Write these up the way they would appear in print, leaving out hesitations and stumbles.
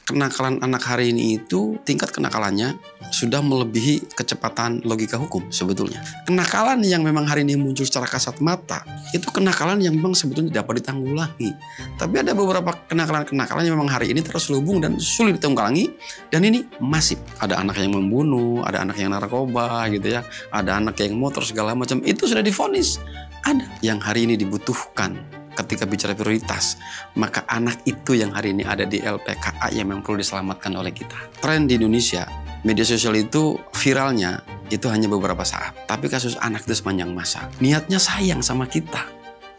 kenakalan anak hari ini itu tingkat kenakalannya sudah melebihi kecepatan logika hukum sebetulnya. Kenakalan yang memang hari ini muncul secara kasat mata itu kenakalan yang memang sebetulnya dapat ditanggulangi. Tapi ada beberapa kenakalan-kenakalan yang memang hari ini terselubung dan sulit ditanggulangi, dan ini masif. Ada anak yang membunuh, ada anak yang narkoba gitu ya, ada anak yang motor segala macam, itu sudah divonis. Ada yang hari ini dibutuhkan ketika bicara prioritas, maka anak itu yang hari ini ada di LPKA yang memang perlu diselamatkan oleh kita. Tren di Indonesia, media sosial itu viralnya itu hanya beberapa saat, tapi kasus anak itu sepanjang masa. Niatnya sayang sama kita,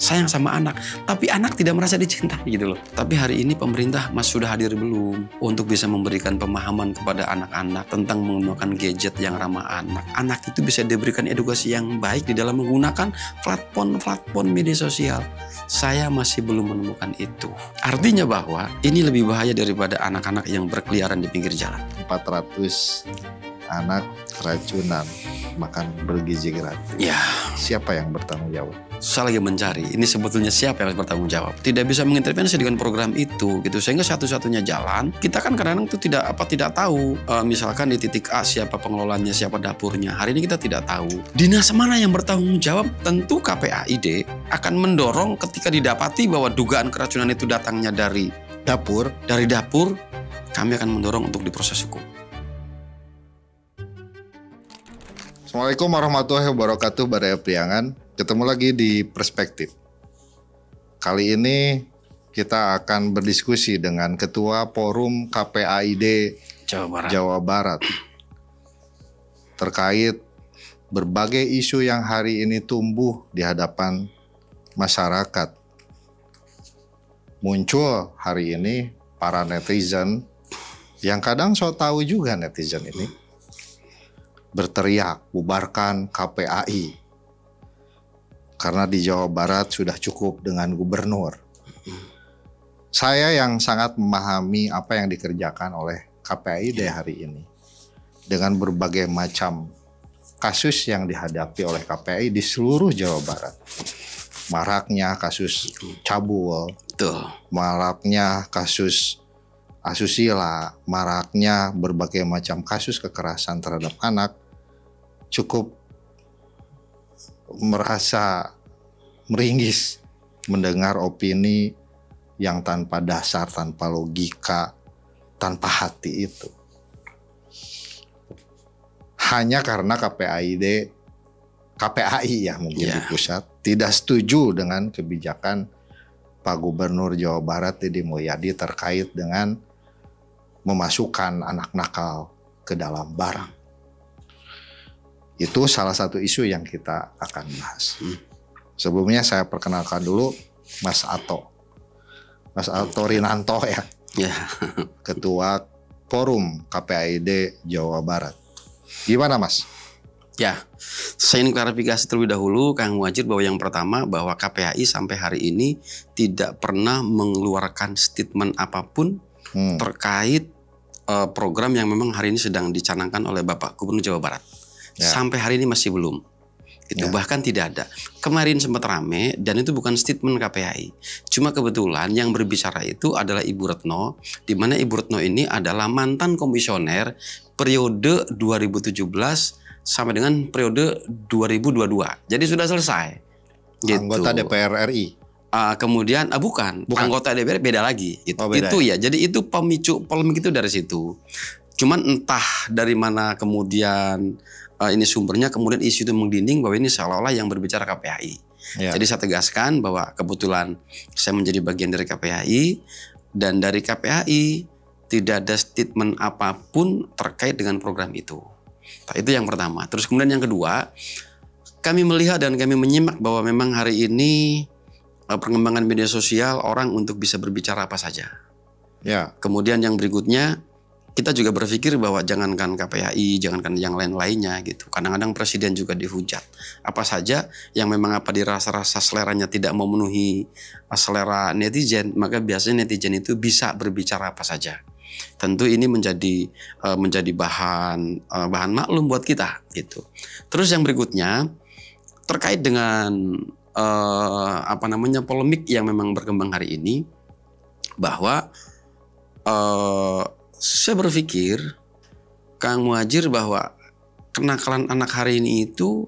sayang sama anak, tapi anak tidak merasa dicintai gitu loh. Tapi hari ini pemerintah sudah hadir belum untuk bisa memberikan pemahaman kepada anak-anak tentang menggunakan gadget yang ramah anak. Anak itu bisa diberikan edukasi yang baik di dalam menggunakan platform media sosial. Saya masih belum menemukan itu. Artinya bahwa ini lebih bahaya daripada anak-anak yang berkeliaran di pinggir jalan. 400 anak keracunan makan bergizi gratis. Ya. Siapa yang bertanggung jawab? Saya lagi mencari, ini sebetulnya siapa yang harus bertanggung jawab. Tidak bisa mengintervensi dengan program itu gitu, sehingga satu-satunya jalan, kita kan kadang-kadang itu tidak tahu, misalkan di titik A siapa pengelolanya, siapa dapurnya. Hari ini kita tidak tahu. Dinas mana yang bertanggung jawab? Tentu KPAID akan mendorong ketika didapati bahwa dugaan keracunan itu datangnya dari dapur, kami akan mendorong untuk diproses hukum. Assalamualaikum warahmatullahi wabarakatuh, Badai Priangan. Ketemu lagi di Perspektif. Kali ini kita akan berdiskusi dengan Ketua Forum KPAID Jawa Barat terkait berbagai isu yang hari ini tumbuh di hadapan masyarakat. Muncul hari ini para netizen yang kadang so tahu juga netizen ini berteriak, bubarkan KPAI. Karena di Jawa Barat sudah cukup dengan gubernur. Saya yang sangat memahami apa yang dikerjakan oleh KPAID hari ini. Dengan berbagai macam kasus yang dihadapi oleh KPAI di seluruh Jawa Barat. Maraknya kasus cabul, maraknya kasus asusila, maraknya berbagai macam kasus kekerasan terhadap anak, cukup merasa meringis mendengar opini yang tanpa dasar, tanpa logika, tanpa hati itu. Hanya karena KPAI ya mungkin di pusat tidak setuju dengan kebijakan Pak Gubernur Jawa Barat Deddy Mulyadi terkait dengan memasukkan anak nakal ke dalam barang. Itu salah satu isu yang kita akan bahas. Sebelumnya saya perkenalkan dulu Mas Ato Rinanto ya. Ketua Forum KPAID Jawa Barat. Gimana Mas? Ya, saya ingin klarifikasi terlebih dahulu Kang Muhadjir bahwa yang pertama bahwa KPAI sampai hari ini tidak pernah mengeluarkan statement apapun terkait program yang memang hari ini sedang dicanangkan oleh Bapak Gubernur Jawa Barat. Sampai hari ini masih belum. Itu bahkan tidak ada. Kemarin sempat rame dan itu bukan statement KPAI. Cuma kebetulan yang berbicara itu adalah Ibu Retno, di mana Ibu Retno ini adalah mantan komisioner periode 2017 sampai dengan periode 2022. Jadi sudah selesai. Gitu. Anggota DPR RI. Kemudian bukan anggota DPR beda lagi. Itu ya. Jadi itu pemicu polemik itu dari situ. Cuman entah dari mana kemudian ini sumbernya, kemudian isu itu menggelinding bahwa ini seolah-olah yang berbicara KPAI. Jadi saya tegaskan bahwa kebetulan saya menjadi bagian dari KPAI dan dari KPAI tidak ada statement apapun terkait dengan program itu. Nah, itu yang pertama. Terus kemudian yang kedua, kami melihat dan kami menyimak bahwa memang hari ini perkembangan media sosial orang untuk bisa berbicara apa saja. Kemudian yang berikutnya, kita juga berpikir bahwa jangankan KPAI, jangankan yang lain-lainnya gitu. Kadang-kadang presiden juga dihujat. Apa saja yang memang dirasa-rasa seleranya tidak memenuhi selera netizen, maka biasanya netizen itu bisa berbicara apa saja. Tentu ini menjadi bahan maklum buat kita gitu. Terus yang berikutnya terkait dengan polemik yang memang berkembang hari ini, bahwa Saya berpikir, Kang Muhadjir, bahwa kenakalan anak hari ini itu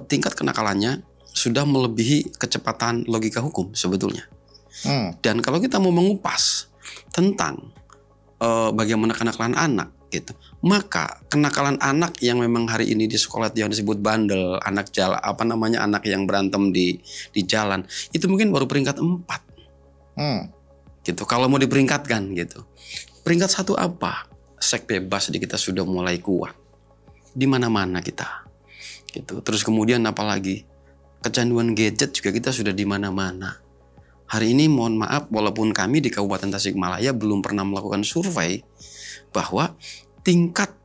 tingkat kenakalannya sudah melebihi kecepatan logika hukum sebetulnya. Dan kalau kita mau mengupas tentang bagaimana kenakalan anak gitu, maka kenakalan anak yang memang hari ini di sekolah yang disebut bandel, anak jalan, anak yang berantem di jalan, itu mungkin baru peringkat 4. Gitu. Kalau mau diperingkatkan gitu. Peringkat 1 apa? Seks bebas di kita sudah mulai kuat. Di mana-mana kita. Gitu. Terus kemudian apalagi? Kecanduan gadget juga kita sudah di mana-mana. Hari ini mohon maaf, walaupun kami di Kabupaten Tasikmalaya belum pernah melakukan survei bahwa tingkat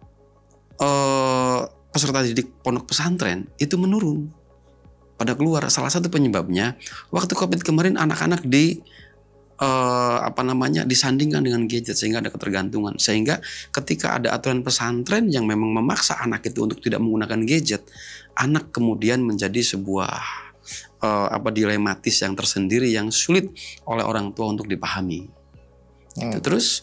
peserta didik pondok pesantren itu menurun. Pada keluar salah satu penyebabnya waktu Covid kemarin anak-anak disandingkan dengan gadget sehingga ada ketergantungan. Sehingga ketika ada aturan pesantren yang memang memaksa anak itu untuk tidak menggunakan gadget, anak kemudian menjadi sebuah dilematis yang tersendiri yang sulit oleh orang tua untuk dipahami. Terus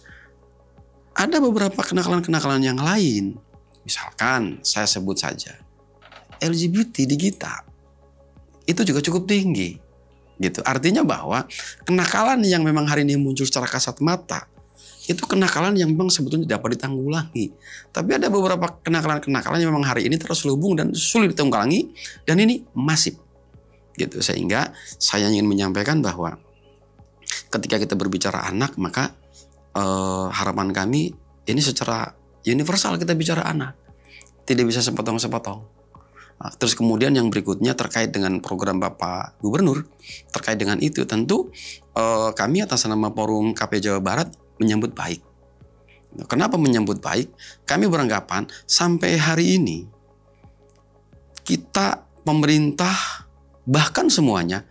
ada beberapa kenakalan-kenakalan yang lain. Misalkan saya sebut saja LGBT di kita itu juga cukup tinggi. Gitu. Artinya bahwa kenakalan yang memang hari ini muncul secara kasat mata itu kenakalan yang memang sebetulnya dapat ditanggulangi. Tapi ada beberapa kenakalan-kenakalan yang memang hari ini terus terhubung dan sulit ditanggulangi dan ini masif. Gitu. Sehingga saya ingin menyampaikan bahwa ketika kita berbicara anak, maka harapan kami ini secara universal kita bicara anak, tidak bisa sepotong-sepotong. Nah, terus kemudian yang berikutnya terkait dengan program Bapak Gubernur, terkait dengan itu tentu kami atas nama Forum KP Jawa Barat menyambut baik. Kenapa menyambut baik? Kami beranggapan sampai hari ini kita, pemerintah, bahkan semuanya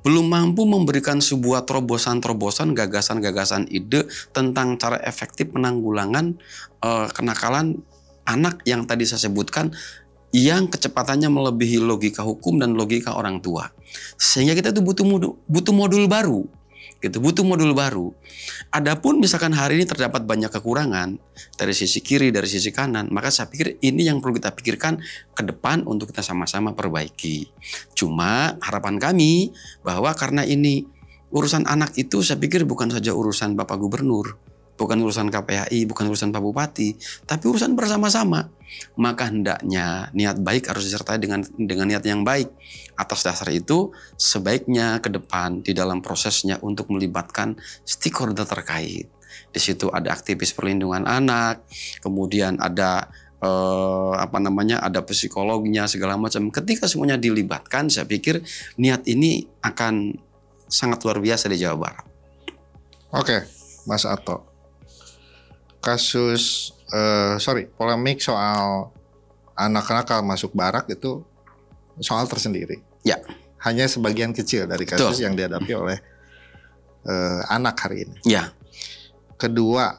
belum mampu memberikan sebuah terobosan-terobosan, gagasan-gagasan ide tentang cara efektif penanggulangan kenakalan anak yang tadi saya sebutkan, yang kecepatannya melebihi logika hukum dan logika orang tua. Sehingga kita itu butuh modul baru. Gitu, butuh modul baru. Adapun misalkan hari ini terdapat banyak kekurangan dari sisi kiri, dari sisi kanan, maka saya pikir ini yang perlu kita pikirkan ke depan untuk kita sama-sama perbaiki. Cuma harapan kami bahwa karena ini urusan anak itu saya pikir bukan saja urusan Bapak Gubernur, bukan urusan KPAI, bukan urusan Pak Bupati, tapi urusan bersama-sama. Maka hendaknya niat baik harus disertai dengan niat yang baik. Atas dasar itu sebaiknya ke depan di dalam prosesnya untuk melibatkan stakeholder terkait. Di situ ada aktivis perlindungan anak, kemudian ada ada psikolognya segala macam. Ketika semuanya dilibatkan, saya pikir niat ini akan sangat luar biasa di Jawa Barat. Oke, Mas Ato. Polemik soal anak nakal masuk barak itu soal tersendiri. Ya. Hanya sebagian kecil dari kasus yang dihadapi oleh anak hari ini. Ya. Kedua,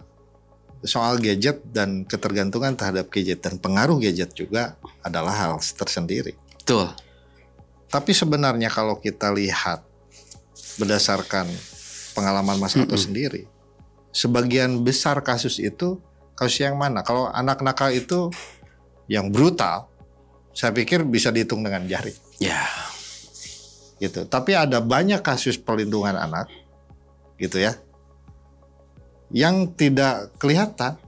soal gadget dan ketergantungan terhadap gadget dan pengaruh gadget juga adalah hal tersendiri. Betul. Tapi sebenarnya kalau kita lihat berdasarkan pengalaman Mas Ato sendiri, sebagian besar kasus itu kasus yang mana? Kalau anak nakal itu yang brutal, saya pikir bisa dihitung dengan jari. Ya. Gitu. Tapi ada banyak kasus perlindungan anak, gitu ya, yang tidak kelihatan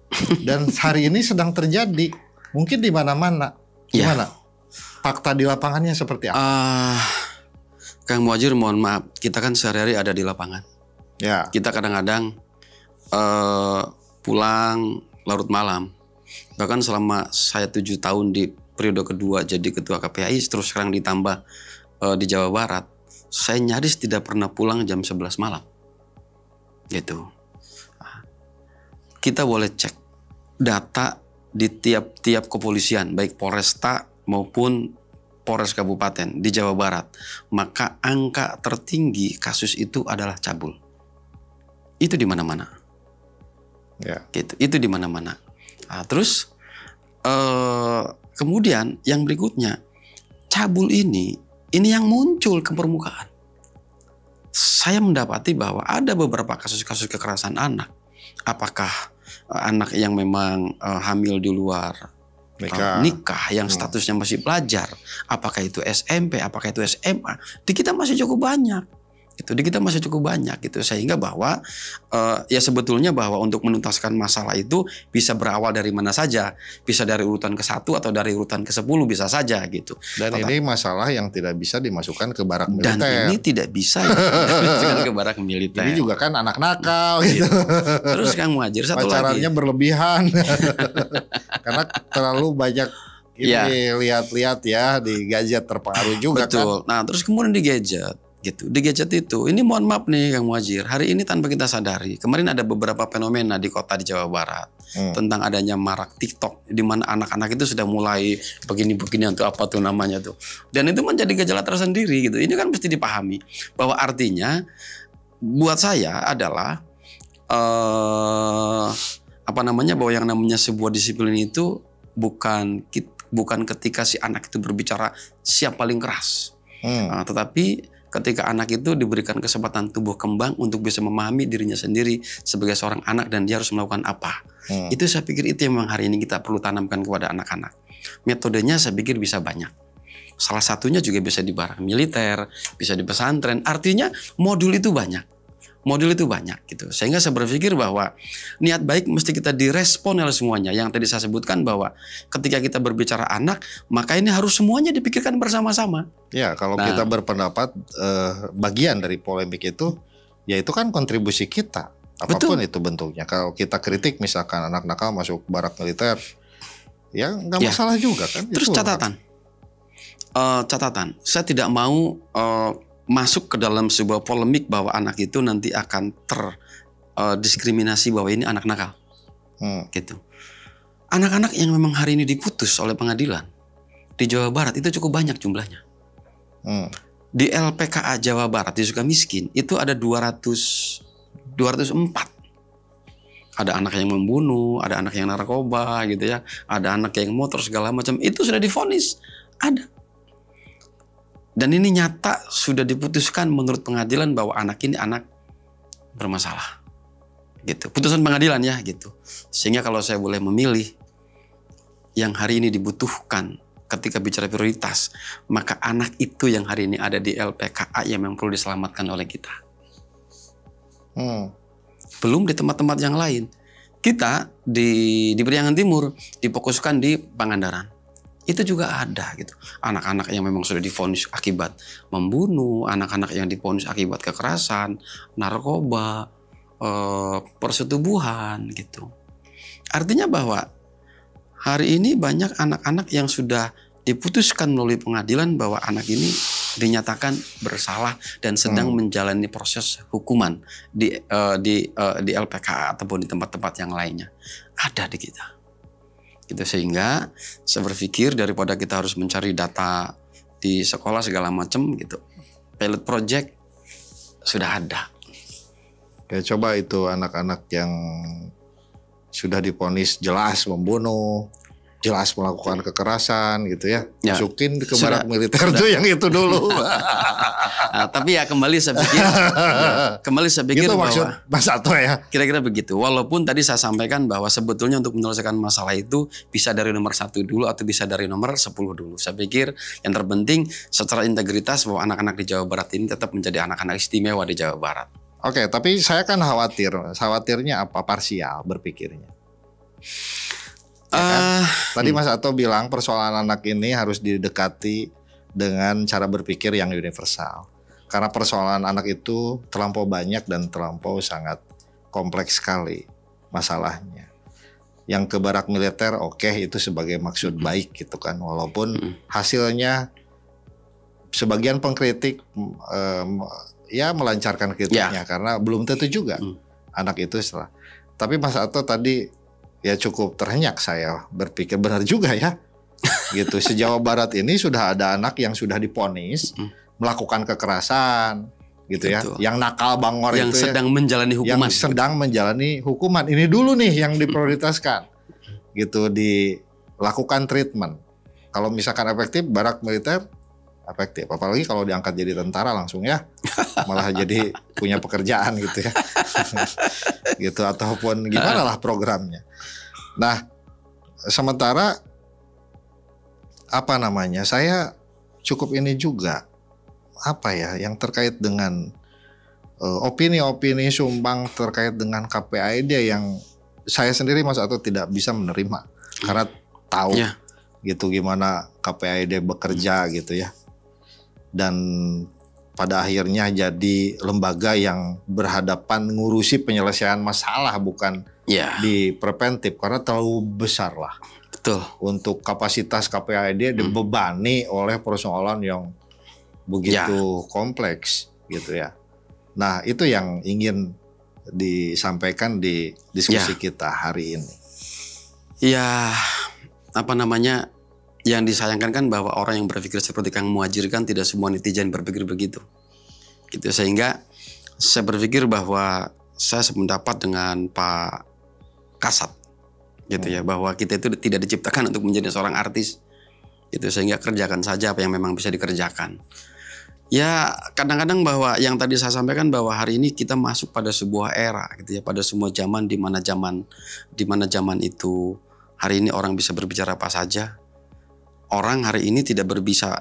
dan hari ini sedang terjadi, mungkin di mana-mana. Gimana? Fakta di lapangannya seperti apa? Kang Muhadjir, mohon maaf, kita kan sehari-hari ada di lapangan. Ya. Kita kadang-kadang pulang larut malam. Bahkan selama saya 7 tahun di periode kedua jadi ketua KPAI, terus sekarang ditambah di Jawa Barat, saya nyaris tidak pernah pulang jam 11 malam. Gitu. Kita boleh cek data di tiap-tiap kepolisian, baik Polresta maupun Polres Kabupaten di Jawa Barat. Maka angka tertinggi kasus itu adalah cabul. Itu di mana-mana. Ya. Gitu. Itu di mana-mana. Terus kemudian yang berikutnya, cabul ini yang muncul ke permukaan. Saya mendapati bahwa ada beberapa kasus-kasus kekerasan anak. Apakah anak yang memang hamil di luar nikah yang statusnya masih pelajar, apakah itu SMP, apakah itu SMA, di kita masih cukup banyak. Di kita masih cukup banyak gitu, sehingga bahwa ya sebetulnya bahwa untuk menuntaskan masalah itu bisa berawal dari mana saja, bisa dari urutan ke-1 atau dari urutan ke-10 bisa saja gitu. Dan ini masalah yang tidak bisa dimasukkan ke barak militer. Dan ini tidak bisa dimasukkan ke barak militer. Ini juga kan anak nakal gitu. Terus Kang Muhadjir satu lagi. Pacarannya berlebihan karena terlalu banyak ini lihat-lihat ya di gadget, terpengaruh juga. Betul. Nah terus kemudian di gadget. Gitu. Di gadget itu, ini mohon maaf nih Kang Muhadjir, hari ini tanpa kita sadari, kemarin ada beberapa fenomena di kota di Jawa Barat tentang adanya marak TikTok, di mana anak-anak itu sudah mulai begini-begini atau apa tuh namanya tuh, dan itu menjadi gejala tersendiri gitu. Ini kan mesti dipahami bahwa artinya buat saya adalah bahwa yang namanya sebuah disiplin itu bukan ketika si anak itu berbicara siap paling keras, tetapi ketika anak itu diberikan kesempatan tumbuh kembang untuk bisa memahami dirinya sendiri sebagai seorang anak dan dia harus melakukan apa. Itu saya pikir itu yang memang hari ini kita perlu tanamkan kepada anak-anak. Metodenya saya pikir bisa banyak. Salah satunya juga bisa di barak militer, bisa di pesantren. Artinya modul itu banyak. Modul itu banyak gitu. Sehingga saya berpikir bahwa niat baik mesti kita direspon oleh semuanya. Yang tadi saya sebutkan bahwa ketika kita berbicara anak, maka ini harus semuanya dipikirkan bersama-sama. Ya, kalau kita berpendapat bagian dari polemik itu, ya itu kan kontribusi kita. Apapun itu bentuknya. Kalau kita kritik misalkan anak nakal masuk barak militer, ya nggak masalah juga kan. Terus catatan, saya tidak mau masuk ke dalam sebuah polemik bahwa anak itu nanti akan terdiskriminasi bahwa ini anak nakal, gitu. Anak-anak yang memang hari ini diputus oleh pengadilan di Jawa Barat itu cukup banyak jumlahnya. Di LPKA Jawa Barat di Sukamiskin itu ada 204. Ada anak yang membunuh, ada anak yang narkoba gitu ya, ada anak yang motor segala macam, itu sudah divonis ada. Dan ini nyata sudah diputuskan menurut pengadilan bahwa anak ini anak bermasalah. Gitu. Putusan pengadilan ya gitu. Sehingga kalau saya boleh memilih yang hari ini dibutuhkan ketika bicara prioritas, maka anak itu yang hari ini ada di LPKA yang memang perlu diselamatkan oleh kita. Belum di tempat-tempat yang lain. Kita di Priangan Timur difokuskan di Pangandaran. Itu juga ada gitu. Anak-anak yang memang sudah divonis akibat membunuh, anak-anak yang divonis akibat kekerasan, narkoba, persetubuhan gitu. Artinya bahwa hari ini banyak anak-anak yang sudah diputuskan melalui pengadilan bahwa anak ini dinyatakan bersalah dan sedang menjalani proses hukuman di LPKA ataupun di tempat-tempat yang lainnya. Ada di kita. Gitu, sehingga saya berpikir daripada kita harus mencari data di sekolah segala macam gitu, pilot project sudah ada. Ya coba itu anak-anak yang sudah divonis jelas membunuh, jelas melakukan kekerasan gitu ya, masukin ke barak militer tuh yang itu dulu. Nah, tapi ya kembali saya pikir gitu bahwa maksud Mas Ato ya. Kira-kira begitu. Walaupun tadi saya sampaikan bahwa sebetulnya untuk menyelesaikan masalah itu bisa dari nomor 1 dulu atau bisa dari nomor 10 dulu. Saya pikir yang terpenting secara integritas bahwa anak-anak di Jawa Barat ini tetap menjadi anak-anak istimewa di Jawa Barat. Oke, tapi saya kan khawatirnya apa parsial berpikirnya. Ya kan? Tadi Mas Ato bilang persoalan anak ini harus didekati dengan cara berpikir yang universal. Karena persoalan anak itu terlampau banyak dan terlampau sangat kompleks sekali masalahnya. Yang ke barak militer itu sebagai maksud baik gitu kan. Walaupun hasilnya sebagian pengkritik ya melancarkan kritiknya karena belum tentu juga anak itu setelah. Tapi Mas Ato tadi ya cukup terhenyak saya berpikir benar juga ya. Gitu. Se-Jawa Barat ini sudah ada anak yang sudah divonis melakukan kekerasan gitu ya. Yang nakal bangor yang itu sedang menjalani hukuman. Yang sedang menjalani hukuman. Ini dulu nih yang diprioritaskan. Gitu, dilakukan treatment. Kalau misalkan efektif barak militer efektif. Apalagi kalau diangkat jadi tentara langsung ya malah jadi punya pekerjaan gitu ya. Gitu ataupun gimana lah programnya. Nah, sementara apa namanya? Saya cukup ini juga apa ya yang terkait dengan opini-opini sumbang terkait dengan KPAID yang saya sendiri Mas Ato tidak bisa menerima karena tahu gitu gimana KPAID bekerja gitu ya. Dan pada akhirnya jadi lembaga yang berhadapan ngurusi penyelesaian masalah bukan di preventif karena terlalu besar lah. Betul. Untuk kapasitas KPAID dibebani oleh persoalan yang begitu kompleks gitu ya. Nah itu yang ingin disampaikan di diskusi kita hari ini. Ya apa namanya? Yang disayangkan kan bahwa orang yang berpikir seperti Kang Muhadjir kan tidak semua netizen berpikir begitu. Gitu sehingga saya berpikir bahwa saya sependapat dengan Pak Kasat gitu ya, bahwa kita itu tidak diciptakan untuk menjadi seorang artis. Gitu sehingga kerjakan saja apa yang memang bisa dikerjakan. Ya kadang-kadang bahwa yang tadi saya sampaikan bahwa hari ini kita masuk pada sebuah era gitu ya, pada semua zaman di mana zaman itu hari ini orang bisa berbicara apa saja. Orang hari ini tidak bisa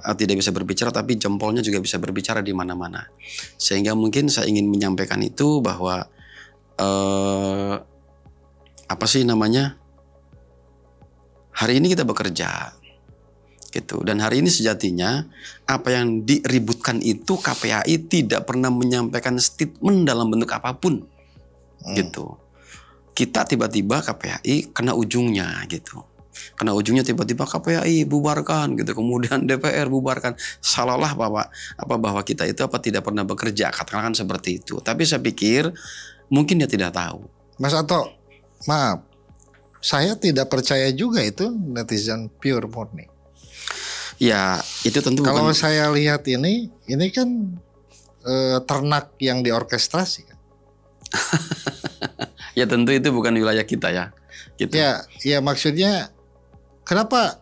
berbicara tapi jempolnya juga bisa berbicara di mana-mana. Sehingga mungkin saya ingin menyampaikan itu bahwa apa sih namanya? Hari ini kita bekerja gitu. Dan hari ini sejatinya apa yang diributkan itu KPAI tidak pernah menyampaikan statement dalam bentuk apapun. Gitu. Kita tiba-tiba KPAI kena ujungnya gitu. Karena ujungnya tiba-tiba KPAI bubarkan gitu, kemudian DPR bubarkan, seolah-olah bahwa kita itu tidak pernah bekerja, katakan seperti itu. Tapi saya pikir mungkin dia tidak tahu. Mas Ato, maaf, saya tidak percaya juga itu netizen pure murni. Ya itu tentu. Kalau saya lihat ini kan ternak yang diorkestrasi kan. Ya tentu itu bukan wilayah kita ya. Gitu. Ya maksudnya. Kenapa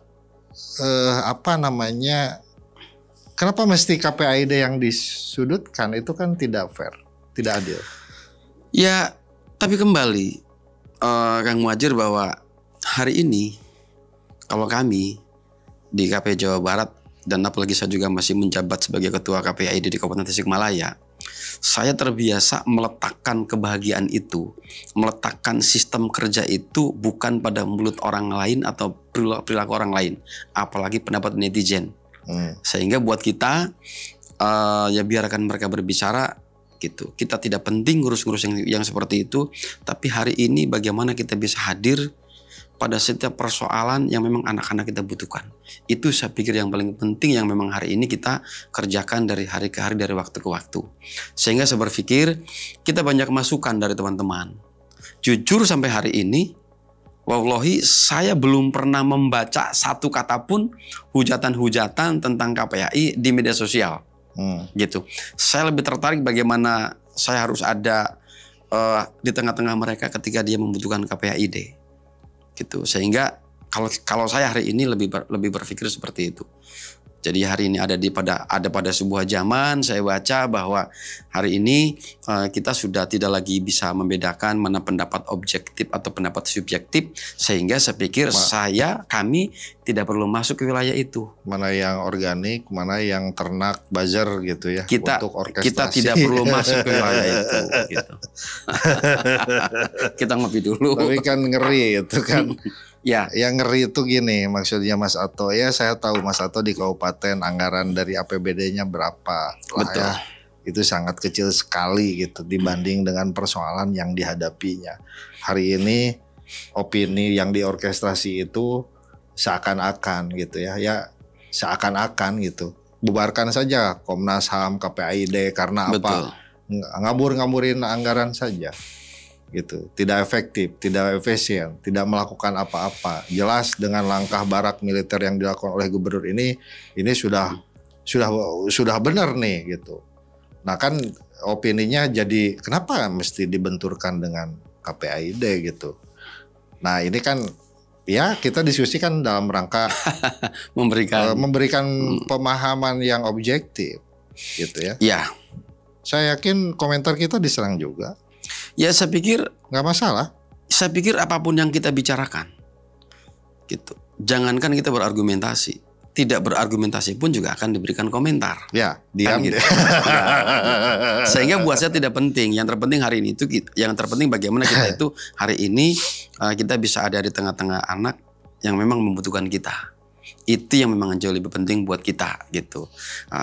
kenapa mesti KPAID yang disudutkan itu kan tidak fair, tidak adil. Ya, tapi kembali Kang Muhadjir bahwa hari ini kalau kami di KPI Jawa Barat dan apalagi saya juga masih menjabat sebagai ketua KPAID di Kabupaten Tasikmalaya, saya terbiasa meletakkan kebahagiaan itu, meletakkan sistem kerja itu bukan pada mulut orang lain atau perilaku orang lain, apalagi pendapat netizen. Sehingga buat kita ya biarkan mereka berbicara gitu. Kita tidak penting ngurus-ngurus yang seperti itu, tapi hari ini bagaimana kita bisa hadir pada setiap persoalan yang memang anak-anak kita butuhkan. Itu saya pikir yang paling penting yang memang hari ini kita kerjakan dari hari ke hari, dari waktu ke waktu. Sehingga saya berpikir kita banyak masukan dari teman-teman. Jujur sampai hari ini, wallahi saya belum pernah membaca satu kata pun hujatan-hujatan tentang KPAI di media sosial. Gitu. Saya lebih tertarik bagaimana saya harus ada di tengah-tengah mereka ketika dia membutuhkan KPAID. Gitu. Sehingga kalau saya hari ini lebih berpikir seperti itu. Jadi hari ini ada pada sebuah zaman saya baca bahwa hari ini kita sudah tidak lagi bisa membedakan mana pendapat objektif atau pendapat subjektif, sehingga saya pikir kami tidak perlu masuk ke wilayah itu. Mana yang organik, mana yang ternak, buzzer gitu ya. Kita untuk orkestrasi. Kita tidak perlu masuk ke wilayah itu. Gitu. Kita ngopi dulu. Tapi kan ngeri itu kan. Ya, yang ngeri itu gini maksudnya Mas Ato. Ya saya tahu Mas Ato di kabupaten anggaran dari APBD-nya berapa. Betul. Ya. Itu sangat kecil sekali gitu dibanding dengan persoalan yang dihadapinya. Hari ini opini yang diorkestrasi itu seakan-akan gitu ya. Ya seakan-akan gitu. Bubarkan saja Komnas HAM, KPAID karena betul. Apa? Ngabur-ngaburin anggaran saja. Gitu, tidak efektif, tidak efisien, tidak melakukan apa-apa. Jelas dengan langkah barak militer yang dilakukan oleh gubernur ini sudah benar nih gitu. Nah kan opininya jadi kenapa mesti dibenturkan dengan KPAID gitu. Nah ini kan Ya, kita diskusikan dalam rangka memberikan pemahaman yang objektif, gitu ya. Ya. Saya yakin komentar kita diserang juga. Ya, saya pikir nggak masalah. Saya pikir apapun yang kita bicarakan, gitu. Jangankan kita berargumentasi, tidak berargumentasi pun juga akan diberikan komentar. Ya, diam. Kan gitu. Sehingga buat saya tidak penting. Yang terpenting hari ini itu, yang terpenting bagaimana kita itu hari ini kita bisa ada di tengah-tengah anak yang memang membutuhkan kita. Itu yang memang jauh lebih penting buat kita, gitu.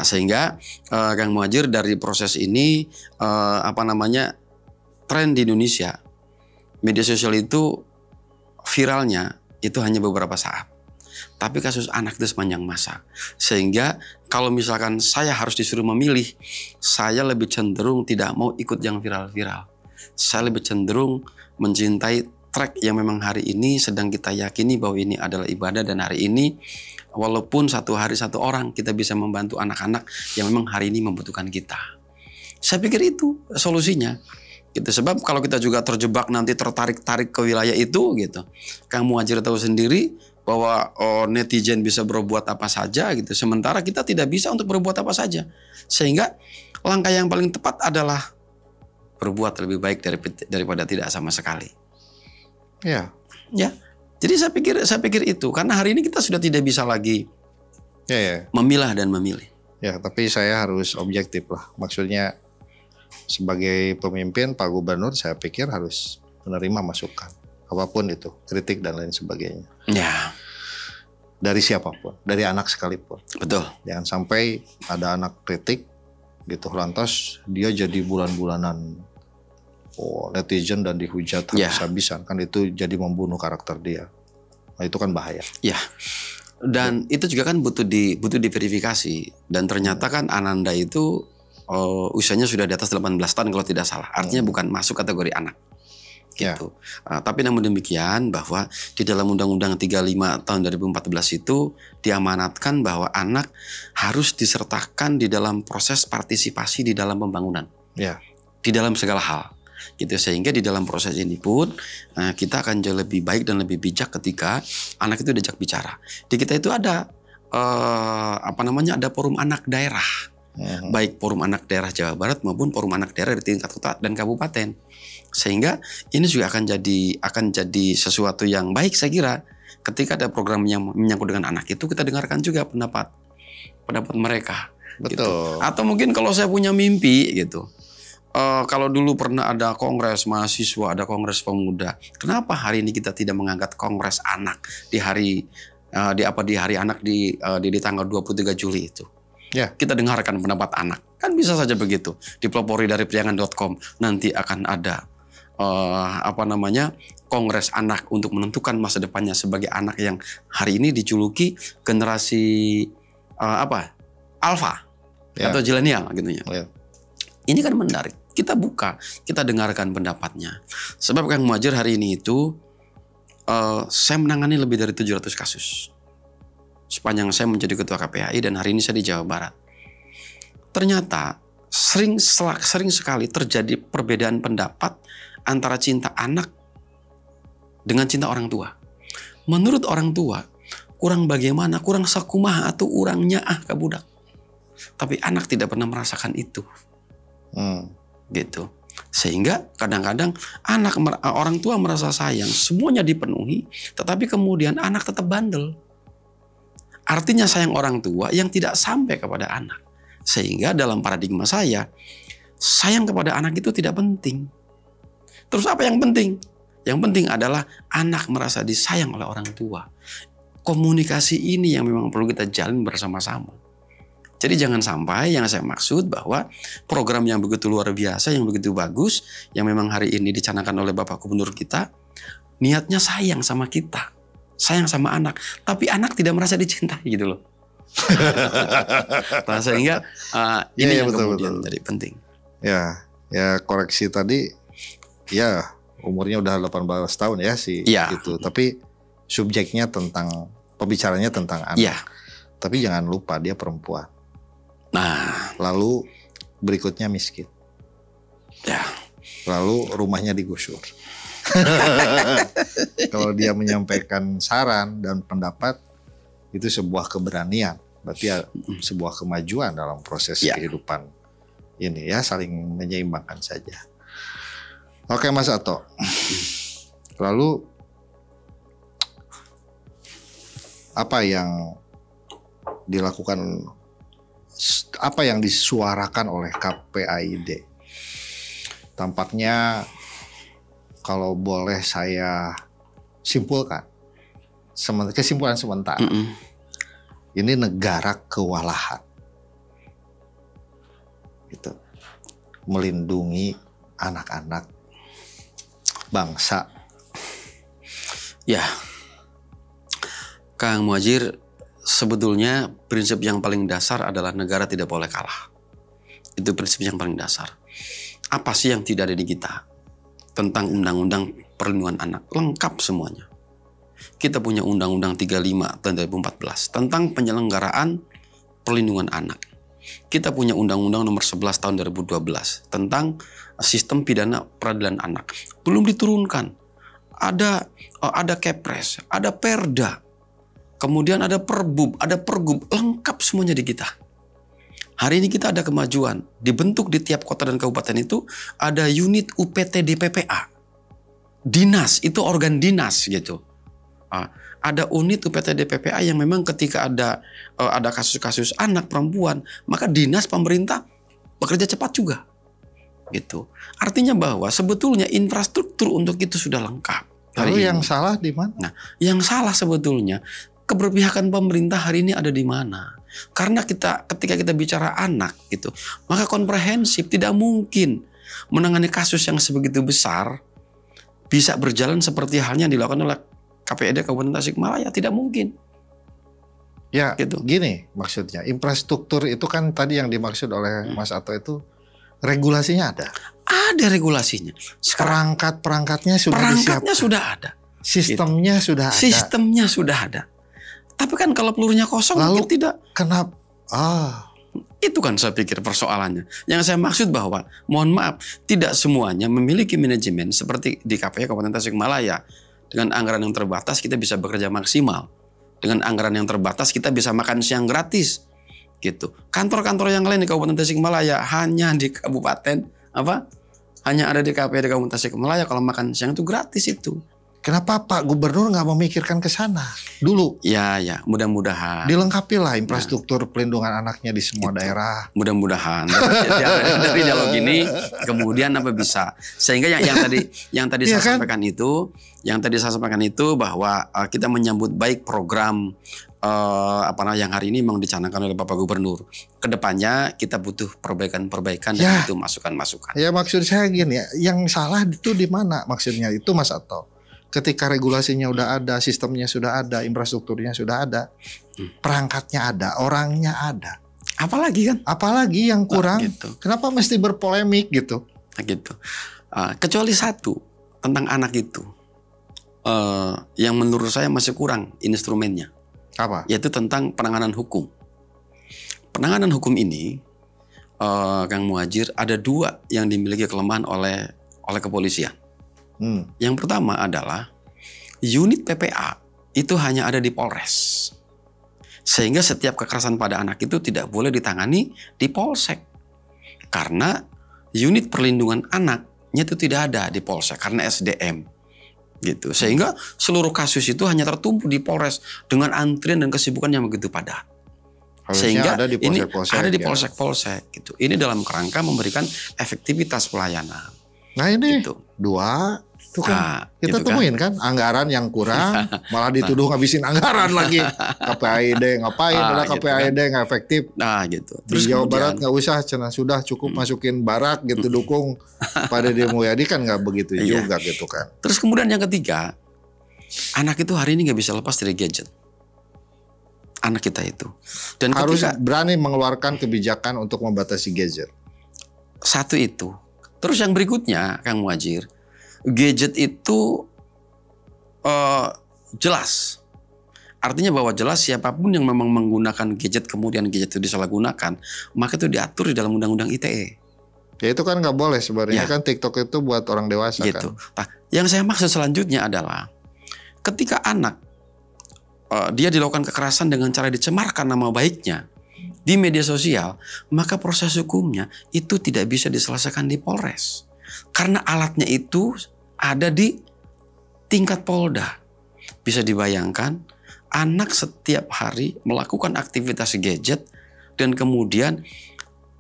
Sehingga Kang Muhadjir, dari proses ini tren di Indonesia, media sosial itu viralnya itu hanya beberapa saat. Tapi kasus anak itu sepanjang masa. Sehingga kalau misalkan saya harus disuruh memilih, saya lebih cenderung tidak mau ikut yang viral-viral. Saya lebih cenderung mencintai track yang memang hari ini sedang kita yakini bahwa ini adalah ibadah, dan hari ini walaupun satu hari satu orang kita bisa membantu anak-anak yang memang hari ini membutuhkan kita. Saya pikir itu solusinya. Gitu. Sebab kalau kita juga terjebak nanti tertarik-tarik ke wilayah itu, gitu. Kang Muhadjir tahu sendiri bahwa netizen bisa berbuat apa saja, gitu. Sementara kita tidak bisa untuk berbuat apa saja. Sehingga langkah yang paling tepat adalah berbuat lebih baik daripada tidak sama sekali. Ya. Ya. Jadi saya pikir itu, karena hari ini kita sudah tidak bisa lagi memilah dan memilih. Ya, tapi saya harus objektif lah. Maksudnya sebagai pemimpin, Pak Gubernur, saya pikir harus menerima masukan, apapun itu, kritik dan lain sebagainya. Ya. Dari siapapun, dari anak sekalipun. Betul. Jangan sampai ada anak kritik, gitu, lantas dia jadi bulan-bulanan netizen dan dihujat habis-habisan. Kan itu jadi membunuh karakter dia. Nah, itu kan bahaya. Ya. Dan itu juga kan butuh diverifikasi. Dan ternyata kan Ananda itu usianya sudah di atas 18 tahun kalau tidak salah. Artinya bukan masuk kategori anak. Gitu. Tapi namun demikian bahwa di dalam Undang-Undang 35 tahun 2014 itu diamanatkan bahwa anak harus disertakan di dalam proses partisipasi di dalam pembangunan. Di dalam segala hal. Gitu. Sehingga di dalam proses ini pun kita akan jauh lebih baik dan lebih bijak ketika anak itu diajak bicara. Di kita itu ada ada forum anak daerah. Baik forum anak daerah Jawa Barat maupun forum anak daerah di tingkat kota dan kabupaten. Sehingga ini juga akan jadi sesuatu yang baik, saya kira, ketika ada program yang menyangkut dengan anak itu, kita dengarkan juga pendapat mereka. Betul. Gitu. Atau mungkin kalau saya punya mimpi, gitu, kalau dulu pernah ada kongres mahasiswa, ada kongres pemuda, kenapa hari ini kita tidak mengangkat kongres anak di hari anak di tanggal 23 Juli itu? Kita dengarkan pendapat anak. Kan bisa saja begitu. Dipelopori dari priangan.com, nanti akan ada kongres anak untuk menentukan masa depannya sebagai anak yang hari ini dijuluki generasi alfa atau zilenial, gitu ya. Ini kan menarik. Kita buka, kita dengarkan pendapatnya. Sebab Kang Muhadjir hari ini itu saya menangani lebih dari 700 kasus. Sepanjang saya menjadi ketua KPAI dan hari ini saya di Jawa Barat. Ternyata sering sekali terjadi perbedaan pendapat antara cinta anak dengan cinta orang tua. Menurut orang tua, kurang bagaimana, kurang sakumaha atau kurang nyaah ke budak. Tapi anak tidak pernah merasakan itu. Gitu. Sehingga kadang-kadang orang tua merasa sayang, semuanya dipenuhi, tetapi kemudian anak tetap bandel. Artinya sayang orang tua yang tidak sampai kepada anak. Sehingga dalam paradigma saya, sayang kepada anak itu tidak penting. Terus apa yang penting? Yang penting adalah anak merasa disayang oleh orang tua. Komunikasi ini yang memang perlu kita jalin bersama-sama. Jadi jangan sampai yang saya maksud bahwa program yang begitu luar biasa, yang begitu bagus, yang memang hari ini dicanangkan oleh Bapak Gubernur kita, niatnya sayang sama kita. Sayang sama anak, tapi anak tidak merasa dicintai, gitu loh. Nah, sehingga ini yang kemudian jadi penting. Ya koreksi tadi, umurnya udah 18 tahun ya gitu. Tapi subjeknya pembicaranya tentang anak. Tapi jangan lupa dia perempuan. Nah, lalu berikutnya miskin. Lalu rumahnya digusur. Kalau dia menyampaikan saran dan pendapat, itu sebuah keberanian. Berarti ya sebuah kemajuan dalam proses kehidupan ini ya, saling menyeimbangkan saja. Oke Mas Ato. Lalu apa yang dilakukan, apa yang disuarakan oleh KPAID? Tampaknya kalau boleh saya simpulkan, kesimpulan sementara, ini negara kewalahan, gitu, melindungi anak-anak bangsa. Ya, Kang Muhadjir, sebetulnya prinsip yang paling dasar adalah negara tidak boleh kalah. Itu prinsip yang paling dasar. Apa sih yang tidak ada di kita? Tentang Undang-Undang Perlindungan Anak, lengkap semuanya. Kita punya Undang-Undang 35 tahun 2014 tentang penyelenggaraan perlindungan anak. Kita punya Undang-Undang nomor 11 tahun 2012 tentang sistem pidana peradilan anak. Belum diturunkan. Ada Kepres, ada Perda, kemudian ada Perbub, ada Pergub, lengkap semuanya di kita. Hari ini kita ada kemajuan. Dibentuk di tiap kota dan kabupaten itu ada unit UPT DPPA. Dinas, itu organ dinas gitu. Ada unit UPT DPPA yang memang ketika ada kasus-kasus anak perempuan, maka dinas pemerintah bekerja cepat juga. Gitu. Artinya bahwa sebetulnya infrastruktur untuk itu sudah lengkap. Lalu yang salah di mana? Nah, yang salah sebetulnya keberpihakan pemerintah hari ini ada di mana? Karena ketika kita bicara anak gitu, maka komprehensif, tidak mungkin menangani kasus yang sebegitu besar bisa berjalan seperti halnya yang dilakukan oleh KPAID Kabupaten Tasikmalaya, tidak mungkin. Ya, gitu. Gini maksudnya, infrastruktur itu kan tadi yang dimaksud oleh Mas Ato itu regulasinya ada. Ada regulasinya. Perangkat-perangkatnya sudah disiapkan. Sudah ada. Sistemnya gitu. sudah ada. Sistemnya sudah ada. Tapi kan kalau pelurunya kosong, lalu mungkin tidak. Kenapa? Itu kan saya pikir persoalannya. Yang saya maksud bahwa, mohon maaf, tidak semuanya memiliki manajemen seperti di KPI Kabupaten Tasikmalaya. Dengan anggaran yang terbatas kita bisa bekerja maksimal. Dengan anggaran yang terbatas kita bisa makan siang gratis. Gitu. Kantor-kantor yang lain di Kabupaten Tasikmalaya hanya di kabupaten hanya ada di KPI di Kabupaten Tasikmalaya, kalau makan siang itu gratis itu. Kenapa Pak Gubernur nggak memikirkan ke sana dulu? Ya, mudah-mudahan. Dilengkapilah infrastruktur pelindungan anaknya di semua daerah. Mudah-mudahan dari dialog ini kemudian bisa sehingga yang tadi saya sampaikan itu, bahwa kita menyambut baik program yang hari ini memang dicanangkan oleh Bapak Gubernur. Kedepannya kita butuh perbaikan-perbaikan dan itu masukan-masukan. Ya maksud saya gini, yang salah itu di mana maksudnya itu Mas Ato? Ketika regulasinya udah ada, sistemnya sudah ada, infrastrukturnya sudah ada, perangkatnya ada, orangnya ada. Apalagi yang kurang? Gitu. Kenapa mesti berpolemik gitu? Gitu. Kecuali satu tentang anak itu, yang menurut saya masih kurang instrumennya. Apa? Yaitu tentang penanganan hukum. Penanganan hukum ini, Kang Muhadjir, ada dua yang dimiliki kelemahan oleh kepolisian. Yang pertama adalah unit PPA itu hanya ada di Polres. Sehingga setiap kekerasan pada anak itu tidak boleh ditangani di Polsek. Karena unit perlindungan anaknya itu tidak ada di Polsek karena SDM. Gitu. Sehingga seluruh kasus itu hanya tertumpu di Polres dengan antrian dan kesibukan yang begitu padat. Sehingga ada di polsek-polsek, ini ada di polsek-polsek gitu. Ini dalam kerangka memberikan efektivitas pelayanan. Nah ini gitu. Dua itu kan kita gitu temuin kan anggaran yang kurang, malah dituduh ngabisin anggaran lagi. KPAID ngapain? Ada gitu KPAID nggak efektif. Gitu. Terus di Jawa Barat nggak usah, sudah cukup masukin barak gitu, dukung pada Deddy Mulyadi kan nggak begitu juga gitu kan. Terus kemudian yang ketiga, anak itu hari ini nggak bisa lepas dari gadget. Anak kita itu. Dan harus berani mengeluarkan kebijakan untuk membatasi gadget. Satu itu. Terus yang berikutnya, Kang Muhadjir, gadget itu jelas. Artinya bahwa jelas siapapun yang memang menggunakan gadget kemudian gadget itu disalahgunakan, maka itu diatur di dalam Undang-Undang ITE. Ya itu kan nggak boleh sebenarnya kan TikTok itu buat orang dewasa gitu. kan. Nah, yang saya maksud selanjutnya adalah ketika anak dia dilakukan kekerasan dengan cara dicemarkan nama baiknya di media sosial, maka proses hukumnya itu tidak bisa diselesaikan di Polres. Karena alatnya itu ada di tingkat Polda. Bisa dibayangkan, anak setiap hari melakukan aktivitas gadget dan kemudian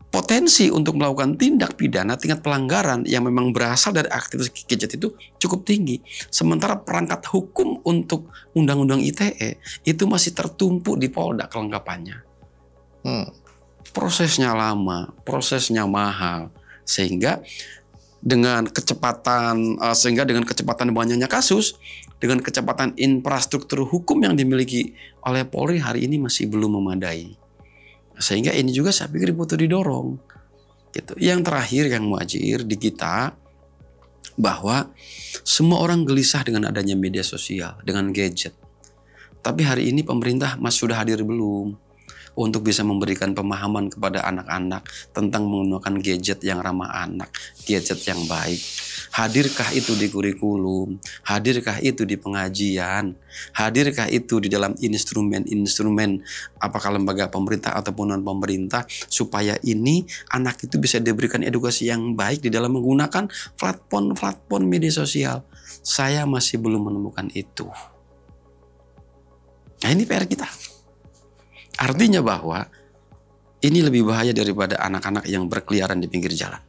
potensi untuk melakukan tindak pidana tingkat pelanggaran yang memang berasal dari aktivitas gadget itu cukup tinggi. Sementara perangkat hukum untuk undang-undang ITE itu masih tertumpuk di Polda kelengkapannya. Prosesnya lama, prosesnya mahal, sehingga dengan kecepatan banyaknya kasus, dengan kecepatan infrastruktur hukum yang dimiliki oleh Polri hari ini masih belum memadai. Sehingga ini juga saya pikir butuh didorong. Gitu. Yang terakhir yang Muhadjir di kita, bahwa semua orang gelisah dengan adanya media sosial, dengan gadget. Tapi hari ini pemerintah sudah hadir belum untuk bisa memberikan pemahaman kepada anak-anak tentang menggunakan gadget yang ramah anak, gadget yang baik. Hadirkah itu di kurikulum? Hadirkah itu di pengajian? Hadirkah itu di dalam instrumen-instrumen apakah lembaga pemerintah ataupun non pemerintah, supaya ini anak itu bisa diberikan edukasi yang baik di dalam menggunakan platform media sosial? Saya masih belum menemukan itu. Nah, ini PR kita. Artinya bahwa ini lebih bahaya daripada anak-anak yang berkeliaran di pinggir jalan.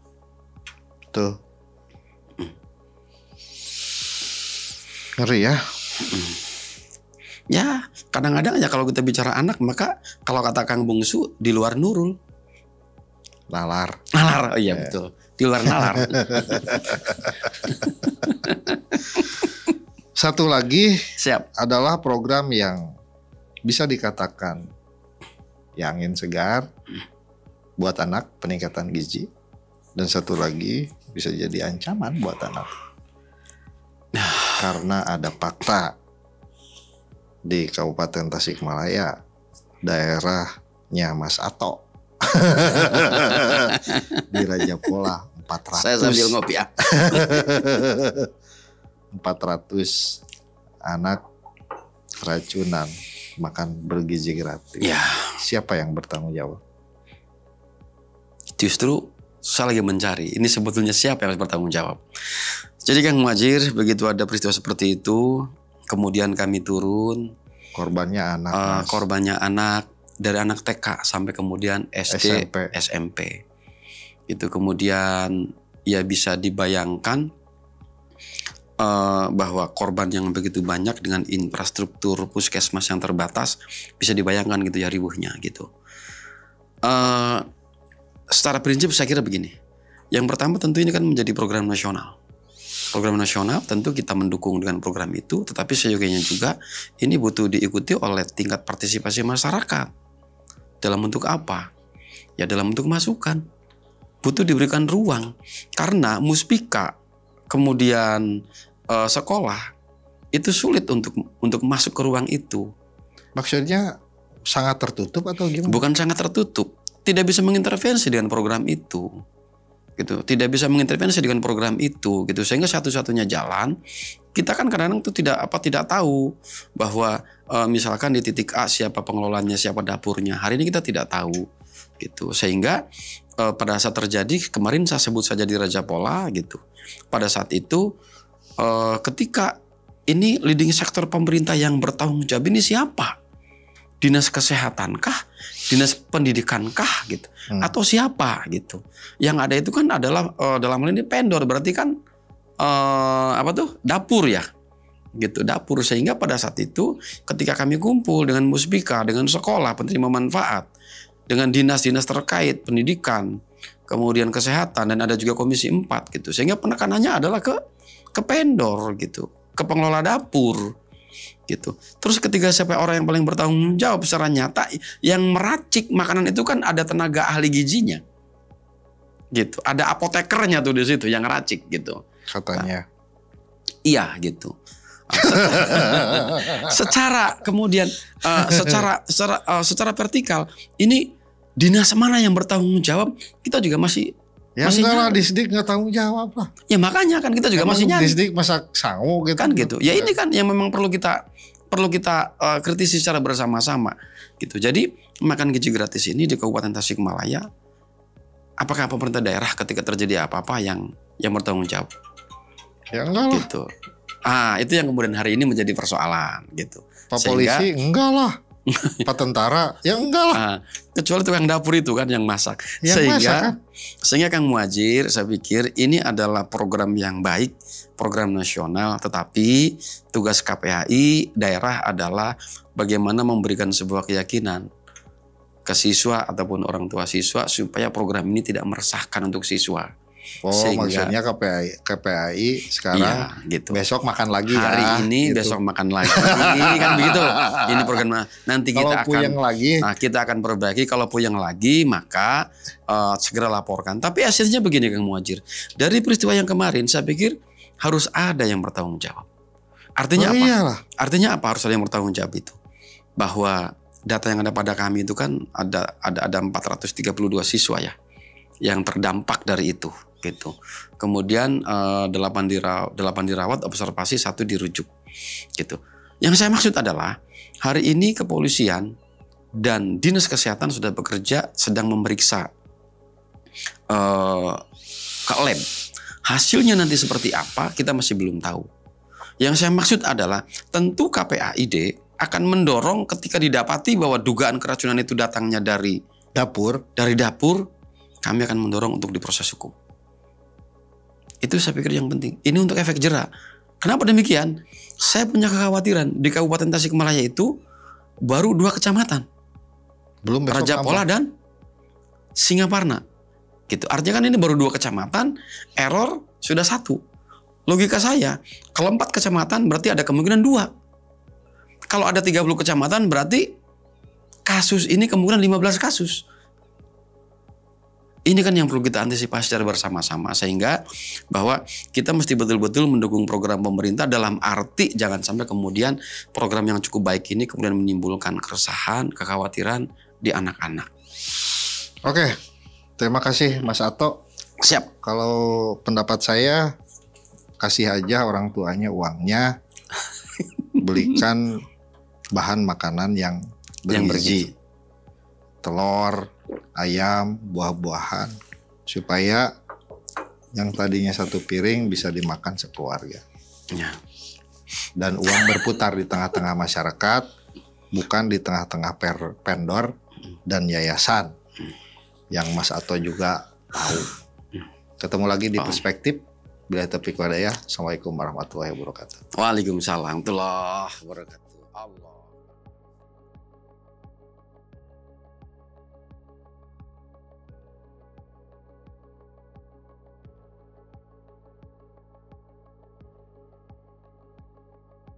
Tuh. Ngeri ya. Ya, kadang-kadang ya kalau kita bicara anak, maka kalau kata Kang Bungsu, di luar Nurul. Nalar. Nalar, oh iya betul. Di luar nalar. Satu lagi Siap. adalah program yang bisa dikatakan yang angin segar buat anak, peningkatan gizi. Dan satu lagi bisa jadi ancaman buat anak. Karena ada fakta di Kabupaten Tasikmalaya, daerahnya Mas Ato. Di Raja Pola 400. Saya sambil ngopi ya. 400 anak keracunan makan bergizi gratis. Ya. Siapa yang bertanggung jawab? Justru saya lagi mencari, ini sebetulnya siapa yang harus bertanggung jawab. Jadi Kang Muhadjir, begitu ada peristiwa seperti itu, kemudian kami turun. Korbannya anak. Korbannya anak, dari anak TK sampai kemudian SD, SMP. Itu kemudian ya bisa dibayangkan bahwa korban yang begitu banyak dengan infrastruktur puskesmas yang terbatas, bisa dibayangkan gitu ya ribuhnya gitu. Secara prinsip saya kira begini. Yang pertama tentu ini kan menjadi program nasional. Program nasional tentu kita mendukung dengan program itu, tetapi seyogianya juga ini butuh diikuti oleh tingkat partisipasi masyarakat. Dalam bentuk apa? Ya dalam bentuk masukan. Butuh diberikan ruang. Karena muspika, kemudian sekolah, itu sulit untuk masuk ke ruang itu. Maksudnya sangat tertutup atau gimana? Bukan sangat tertutup. Tidak bisa mengintervensi dengan program itu. Gitu. Tidak bisa mengintervensi dengan program itu gitu, sehingga satu-satunya jalan kita kan kadang-kadang itu tidak tahu bahwa misalkan di titik A siapa pengelolanya, siapa dapurnya. Hari ini kita tidak tahu gitu, sehingga pada saat terjadi kemarin saya sebut saja di Raja Pola gitu, pada saat itu ketika ini leading sektor pemerintah yang bertanggung jawab ini siapa? Dinas Kesehatankah? Dinas Pendidikankah gitu? Atau siapa gitu? Yang ada itu kan adalah dalam hal ini vendor, berarti kan dapur ya, gitu, dapur. Sehingga pada saat itu ketika kami kumpul dengan muspika, dengan sekolah penerima manfaat, dengan dinas-dinas terkait pendidikan, kemudian kesehatan, dan ada juga komisi 4 gitu. Sehingga penekanannya adalah ke vendor gitu, ke pengelola dapur. Gitu. Terus ketika siapa orang yang paling bertanggung jawab secara nyata yang meracik makanan itu kan ada tenaga ahli gizinya, gitu. Ada apotekernya tuh di situ yang ngeracik gitu. Katanya. Iya gitu. Secara kemudian secara vertikal ini dinas mana yang bertanggung jawab kita juga masih Ya enggak lah, Disdik nggak tanggung jawab lah. Ya makanya kan kita juga Emang masih nyari. Disdik masa sangu gitu. Kan gitu. Ya ini kan yang memang perlu kita kritisi secara bersama-sama gitu. Jadi makan gizi gratis ini di Kabupaten Tasikmalaya, apakah pemerintah daerah ketika terjadi apa-apa yang bertanggung jawab? Ya enggak lah. Gitu. Itu yang kemudian hari ini menjadi persoalan gitu. Pak polisi enggak lah. Pak tentara ya enggak lah. Kecuali tukang dapur itu kan yang masak. Yang Sehingga Kang Muhadjir, saya pikir ini adalah program yang baik, program nasional, tetapi tugas KPAI daerah adalah bagaimana memberikan sebuah keyakinan ke siswa ataupun orang tua siswa supaya program ini tidak meresahkan untuk siswa. Maksudnya KPAI sekarang gitu. Besok makan lagi hari ini gitu. Besok makan lagi kan begitu. Ini program nanti kita akan perbaiki. Kalau puyeng lagi maka segera laporkan. Tapi hasilnya begini Kang Muhadjir, dari peristiwa yang kemarin saya pikir harus ada yang bertanggung jawab. Artinya apa? Iyalah. Artinya apa harus ada yang bertanggung jawab itu? Bahwa data yang ada pada kami itu kan ada 432 siswa ya yang terdampak dari itu gitu. Kemudian 8 dirawat, observasi 1 dirujuk gitu. Yang saya maksud adalah hari ini kepolisian dan dinas kesehatan sudah bekerja sedang memeriksa ke lab. Hasilnya nanti seperti apa kita masih belum tahu. Yang saya maksud adalah tentu KPAID akan mendorong ketika didapati bahwa dugaan keracunan itu datangnya dari dapur, kami akan mendorong untuk diproses hukum. Itu saya pikir yang penting. Ini untuk efek jera. Kenapa demikian? Saya punya kekhawatiran di Kabupaten Tasikmalaya itu baru 2 kecamatan. Belum Raja Pola dan Singaparna. Gitu. Artinya kan ini baru 2 kecamatan, error sudah 1. Logika saya, kalau 4 kecamatan berarti ada kemungkinan 2. Kalau ada 30 kecamatan berarti kasus ini kemungkinan 15 kasus. Ini kan yang perlu kita antisipasi secara bersama-sama sehingga bahwa kita mesti betul-betul mendukung program pemerintah dalam arti jangan sampai kemudian program yang cukup baik ini kemudian menimbulkan keresahan, kekhawatiran di anak-anak. Oke, terima kasih Mas Ato. Siap. Kalau pendapat saya kasih aja orang tuanya uangnya, belikan bahan makanan yang bergizi, telur, ayam, buah-buahan, supaya yang tadinya 1 piring bisa dimakan sekeluarga. Ya. Dan uang berputar di tengah-tengah masyarakat, bukan di tengah-tengah vendor dan yayasan yang Mas Ato juga tahu. Ketemu lagi di Perspektif. Bila taufiq wal hidayah. Assalamualaikum warahmatullahi wabarakatuh. Waalaikumsalam warahmatullahi wabarakatuh. Allah.